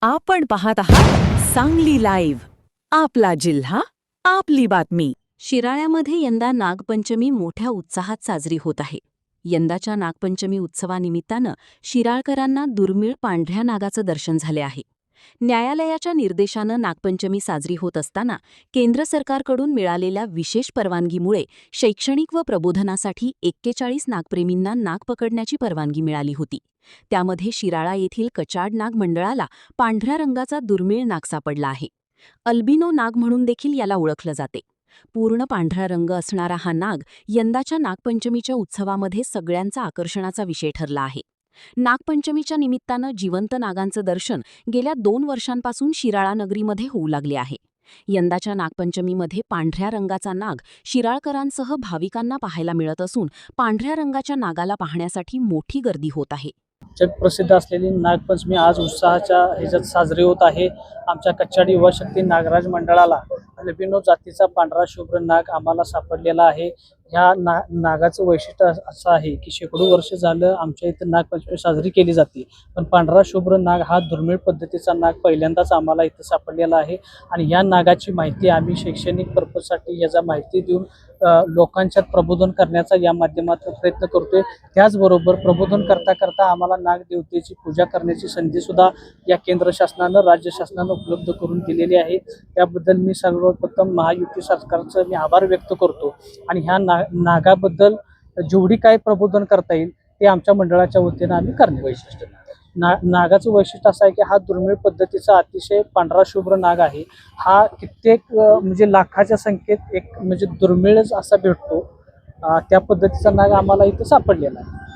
आपण पाहत आहात सांगली लाईव्ह, आपला जिल्हा आपली बातमी. शिराळ्यामध्ये यंदा नागपंचमी मोठ्या उत्साहात साजरी होत आहे. यंदाच्या नागपंचमी उत्सवानिमित्तानं शिराळकरांना दुर्मिळ पांढऱ्या नागाचं दर्शन झाले आहे. न्यायालयाच्या निर्देशानं नागपंचमी साजरी होत असताना केंद्र सरकारकडून मिळालेल्या विशेष परवानगीमुळे शैक्षणिक व प्रबोधनासाठी 41 नागप्रेमींना नाग पकडण्याची परवानगी मिळाली होती. त्यामध्ये शिराळा येथील कचाड नाग मंडळाला पांढऱ्या रंगाचा दुर्मिळ नाग सापडला आहे. अल्बिनो नाग म्हणून देखील याला ओळखलं जाते. पूर्ण पांढरा रंग असणारा हा नाग यंदाच्या नागपंचमीच्या उत्सवामध्ये सगळ्यांचा आकर्षणाचा विषय ठरला आहे. नागपंचमीच्या निमित्तानं जिवंत नागांचं दर्शन गेल्या 2 वर्षांपासून शिराळा नगरीमध्ये होऊ लागले आहे. यंदाच्या नागपंचमीमध्ये पांढऱ्या रंगाचा नाग शिराळकरांसह भाविकांना पाहायला मिळत असून पांढऱ्या रंगाच्या नागाला पाहण्यासाठी मोठी गर्दी होत आहे. जगप्रसिद्ध असलेली नागपंचमी आज उत्साहाच्या ह्याच्यात साजरी होत आहे. आमच्या कच्चाडी युवा शक्ती नागराज मंडळाला अल्बिनो जातीचा पांढरा शुभ्र नाग आम्हाला सापडलेला आहे. ह्या नागाचं वैशिष्ट्य असं आहे की शेकडो वर्ष झालं आमच्या इथं नागपंचमी साजरी केली जाते, पण पांढरा शुभ्र नाग हा दुर्मिळ पद्धतीचा नाग पहिल्यांदाच आम्हाला इथं सापडलेला आहे. आणि या नागाची माहिती आम्ही शैक्षणिक पर्पजसाठी याचा माहिती देऊन लोकांच्यात प्रबोधन करण्याचा या माध्यमातून प्रयत्न करतोय. त्याचबरोबर प्रबोधन करता करता आम्हाला नागदेवतेची पूजा करण्याची संधीसुद्धा या केंद्र शासनानं राज्य शासनानं उपलब्ध करून दिलेली आहे. त्याबद्दल मी सर्वप्रथम महायुती सरकारचं मी आभार व्यक्त करतो. आणि ह्या नागाबद्दल जेवढी काय प्रबोधन करता येईल ते आमच्या मंडळाच्या वतीनं आम्ही करणार. वैशिष्ट्य नागाचं वैशिष्ट्य असं आहे की हा दुर्मिळ पद्धतीचा अतिशय पांढरा शुभ्र नाग आहे. हा कित्येक म्हणजे लाखाच्या संख्येत एक म्हणजे दुर्मिळच असा भेटतो. त्या पद्धतीचा नाग आम्हाला इथं सापडलेला आहे.